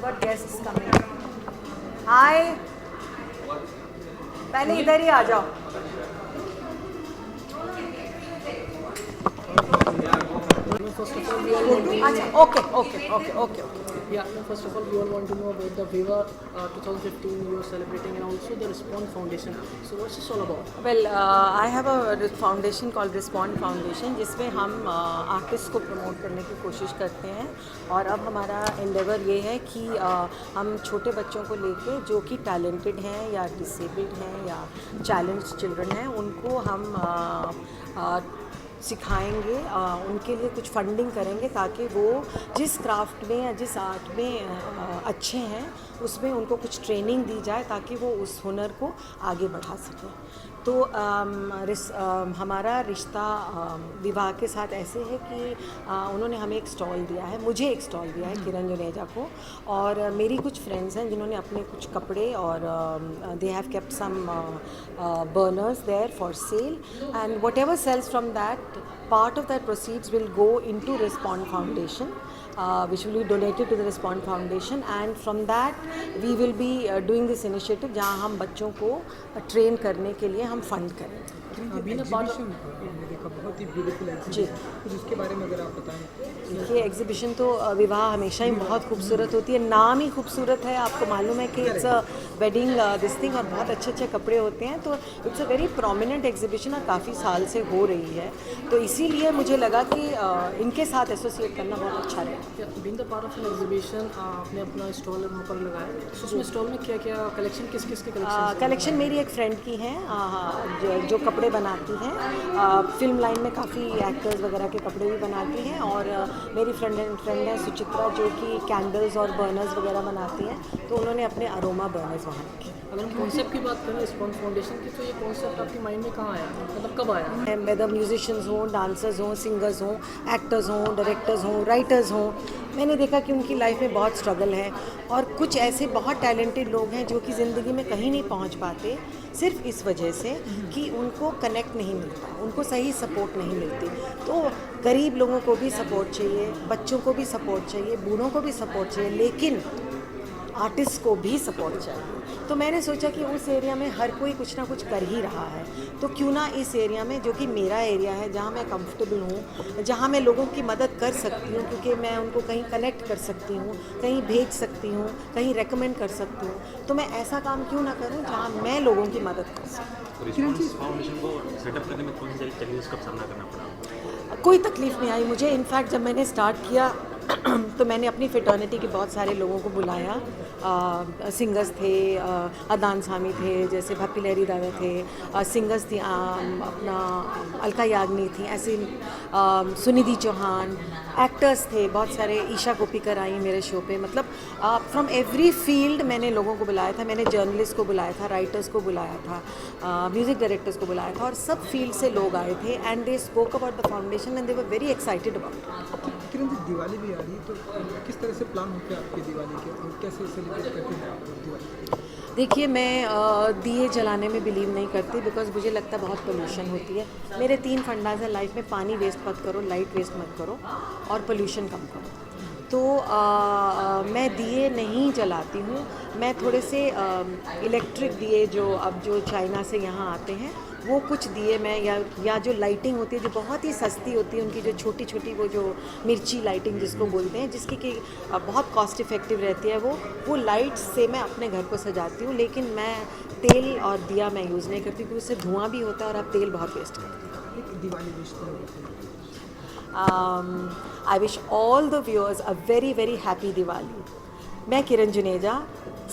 got guests coming. Hi. पहले इधर ही आ जाओ. First of all, we all want to know. अच्छा, okay. Yeah, no, first of all, we all want to know about the Viva 2015 you are celebrating, and also the Respond Foundation. So, what's this all about? Well, I have a foundation called Respond Foundation जिसमें हम artist को promote करने की कोशिश करते हैं और अब हमारा एंडेवर ये है कि हम छोटे बच्चों को लेके जो कि टैलेंटेड हैं या डिसेबल्ड हैं या चैलेंज्ड चिल्ड्रन हैं उनको हम सिखाएंगे, उनके लिए कुछ फंडिंग करेंगे ताकि वो जिस क्राफ्ट में या जिस आर्ट में अच्छे हैं उसमें उनको कुछ ट्रेनिंग दी जाए ताकि वो उस हुनर को आगे बढ़ा सकें. तो हमारा रिश्ता विवाह के साथ ऐसे है कि उन्होंने हमें एक स्टॉल दिया है, मुझे एक स्टॉल दिया है किरण जुनेजा को, और मेरी कुछ फ्रेंड्स हैं जिन्होंने अपने कुछ कपड़े और they have kept some burners there for sale, and whatever sells from that, part of that proceeds will go into Respond Foundation, which will be donated to the Respond Foundation, and from that we will be doing this initiative जहाँ हम बच्चों को train करने के लिए हम fund करें. Being a part of हमने देखा बहुत ही ब्यूटीफुल एग्जीबिशन, कुछ उसके बारे में अगर आप बताएं. देखिए, एग्जीबिशन तो विवाह हमेशा ही बहुत खूबसूरत होती है, नाम ही खूबसूरत है. आपको मालूम है कि it's a wedding this thing, और बहुत अच्छे अच्छे कपड़े होते हैं, तो it's a very prominent exhibition और काफ़ी साल से हो रही है, तो इसीलिए मुझे लगा कि इनके साथ एसोसिएट करना बहुत अच्छा रहेगा. Being the part of an exhibition, आपने अपना स्टॉल वहाँ पर लगाया, तो उसमें स्टॉल में क्या क्या कलेक्शन, किस किस के कलेक्शन? कलेक्शन मेरी एक फ्रेंड की है जो कपड़े बनाती हैं, फिल्म लाइन में काफ़ी एक्टर्स वगैरह के कपड़े भी बनाती हैं, और मेरी फ्रेंड है सुचित्रा जो कि कैंडल्स और बर्नर्स वगैरह बनाती हैं, तो उन्होंने अपने अरोमा बर्नर्स वहाँ रखे. अगर हम कॉन्सेप्ट की बात करें रिस्पॉन्स फाउंडेशन की, तो ये कॉन्सेप्ट आपके माइंड में कहाँ आया, मतलब कब आया? वेदर म्यूजिशियंस हों, डांसर्स हों, सिंगर्स हों, एक्टर्स हों, डायरेक्टर्स हों, राइटर्स हों, मैंने देखा कि उनकी लाइफ में बहुत स्ट्रगल है, और कुछ ऐसे बहुत टैलेंटेड लोग हैं जो कि ज़िंदगी में कहीं नहीं पहुंच पाते सिर्फ इस वजह से कि उनको कनेक्ट नहीं मिलता, उनको सही सपोर्ट नहीं मिलती. तो गरीब लोगों को भी सपोर्ट चाहिए, बच्चों को भी सपोर्ट चाहिए, बूढ़ों को भी सपोर्ट चाहिए, लेकिन आर्टिस्ट को भी सपोर्ट चाहिए. तो मैंने सोचा कि उस एरिया में हर कोई कुछ ना कुछ कर ही रहा है, तो क्यों ना इस एरिया में, जो कि मेरा एरिया है, जहाँ मैं कंफर्टेबल हूँ, जहाँ मैं लोगों की मदद कर सकती हूँ क्योंकि मैं उनको कहीं कनेक्ट कर सकती हूँ, कहीं भेज सकती हूँ, कहीं रेकमेंड कर सकती हूँ, तो मैं ऐसा काम क्यों ना करूँ जहाँ मैं लोगों की मदद कर सकूँ. रिस्पॉन्स फाउंडेशन को सेटअप करने में कौन सी चैलेंजेस का सामना करना पड़ा? कोई तकलीफ़ नहीं आई मुझे. इनफैक्ट जब मैंने स्टार्ट किया तो मैंने अपनी फ्रेटर्निटी के बहुत सारे लोगों को बुलाया. सिंगर्स थे, अदान सामी थे, जैसे भप्पी लहरी दादा थे, सिंगर्स थी अपना अलका याग्निक थी, ऐसे सुनिधि चौहान, एक्टर्स थे बहुत सारे, ईशा कोप्पिकर आई मेरे शो पे. मतलब फ्रॉम एवरी फील्ड मैंने लोगों को बुलाया था. मैंने जर्नलिस्ट को बुलाया था, राइटर्स को बुलाया था, म्यूज़िक डायरेक्टर्स को बुलाया था, और सब फील्ड से लोग आए थे, and they spoke about the foundation and they were very excited about it. Kiran ji, Diwali भी आ रही है, तो किस तरह से प्लान होते हैं आपके दिवाली के, और कैसे सेलिब्रेट करते हैं आप दिवाली? देखिए, मैं दिए जलाने में बिलीव नहीं करती, बिकॉज मुझे लगता है बहुत पोल्यूशन होती है. मेरे 3 फंडाज हैं लाइफ में: पानी वेस्ट मत करो, लाइट वेस्ट मत करो, और पोल्यूशन कम करो. तो मैं दिए नहीं जलाती हूँ. मैं थोड़े से इलेक्ट्रिक दिए जो चाइना से यहाँ आते हैं, वो कुछ दिए मैं, या जो लाइटिंग होती है जो बहुत ही सस्ती होती है, उनकी जो छोटी छोटी वो जो मिर्ची लाइटिंग जिसको बोलते हैं, जिसकी कि बहुत कॉस्ट इफ़ेक्टिव रहती है, वो लाइट्स से मैं अपने घर को सजाती हूँ. लेकिन मैं तेल और दिया मैं यूज़ नहीं करती क्योंकि उससे धुआं भी होता है और आप तेल बहुत वेस्ट करते हैं. एक Diwali wish I wish all the viewers a very very happy Diwali. मैं किरण जुनेजा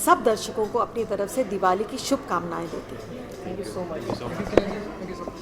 सब दर्शकों को अपनी तरफ से दिवाली की शुभकामनाएं देती हूँ. Thank you so much. Thank you so much.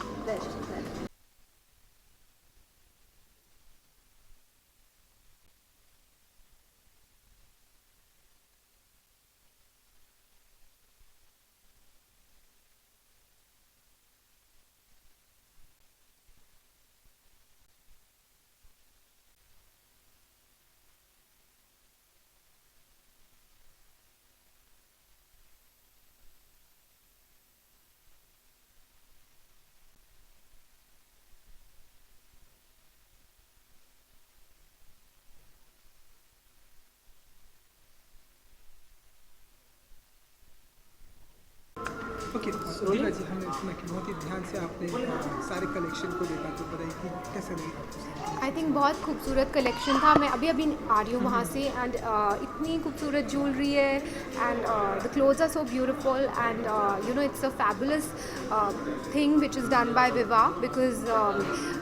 Okay दीवा जी, हमने सुना कि बहुत ही ध्यान से आपने सारे कलेक्शन को देखा, तो बताइए कि कैसा लगा? आई थिंक बहुत खूबसूरत कलेक्शन था। मैं अभी अभी आ रही हूँ वहाँ से एंड इतनी खूबसूरत ज्वेलरी है and the clothes are so beautiful and you know it's a fabulous thing which is done by Viva because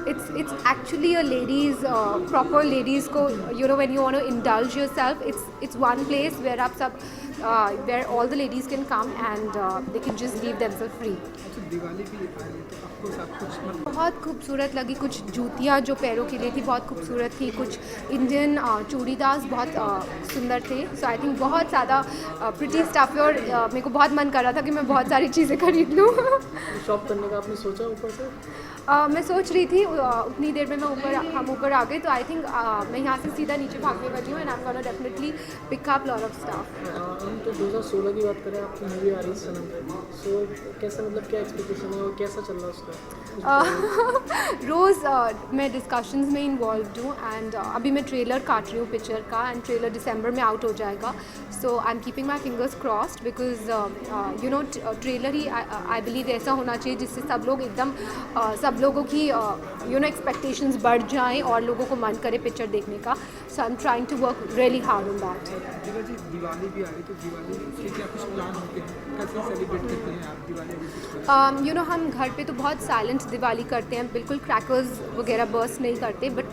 it's actually a ladies proper ladies को you know when you want to indulge yourself it's one place where आप सब where all the ladies can come and they can just leave themselves free. अच्छा, दिवाली भी आ रही है तो आपको सब कुछ मतलब बहुत खूबसूरत लगी। कुछ जूतियाँ जो पैरों के लिए थी बहुत खूबसूरत थी, कुछ इंडियन चूड़ीदार्स बहुत सुंदर थे। सो आई थिंक बहुत ज़्यादा प्रिटी स्टफ है और मेरे को बहुत मन कर रहा था कि मैं बहुत सारी चीज़ें खरीद लूँ। शॉप करने का आपने सोचा ऊपर से? मैं सोच रही थी उतनी देर में हम ऊपर आ गए तो आई थिंक मैं यहाँ से सीधा नीचे भागने वाली हूँ and I am gonna definitely pick up lot of stuff. हम तो 2016 की बात करें, आपकी मूवी आ रही है सनम पे, सो कैसा मतलब क्या एक्सपेक्टेशन है और कैसा चल रहा है उसका? रोज़ मैं डिस्कशंस में इन्वॉल्व हूँ एंड अभी मैं ट्रेलर काट रही हूँ पिक्चर का एंड ट्रेलर दिसंबर में आउट हो जाएगा। So I am keeping my fingers crossed because you know trailer ही आई बिलीव ऐसा होना चाहिए जिससे सब लोग एकदम सब लोगों की यू नो एक्सपेक्टेशंस बढ़ जाएं और लोगों को मन करे पिक्चर देखने का। So I am trying to work really hard on that. Diva ji, Diwali भी आ रही तो दिवाली के क्या कुछ प्लान होते हैं, कैसे सेलिब्रेट करते हैं आप दिवाली? अभी कुछ यू नो हम घर पे तो बहुत साइलेंट दिवाली करते हैं, बिल्कुल क्रैकर्स वगैरह बर्स्ट नहीं करते, बट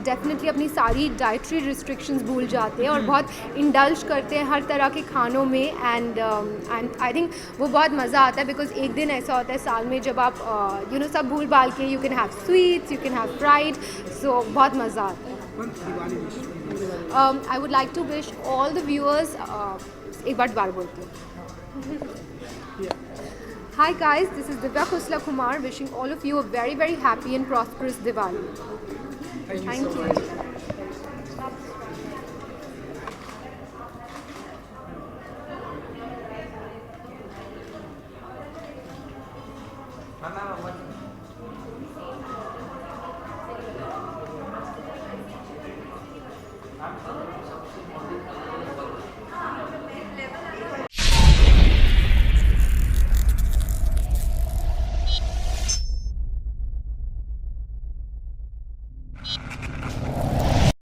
डेफिनेटली अपनी सारी डाइटरी रिस्ट्रिक्शंस भूल जाते हैं और बहुत इंडल्ज करते हैं हर तरह के खानों में एंड आई थिंक वो बहुत मज़ा आता है बिकॉज एक दिन ऐसा होता है साल में जब आप यू नो सब भूल भाल के you can have sweets, you can have fried, so बहुत मज़ा आता है। Diwali wish I would like to wish all the viewers एक बार दोबारा बोलती हूँ। Hi guys, this is Divya Khosla Kumar wishing all of you a very very happy and prosperous Diwali. Thank you.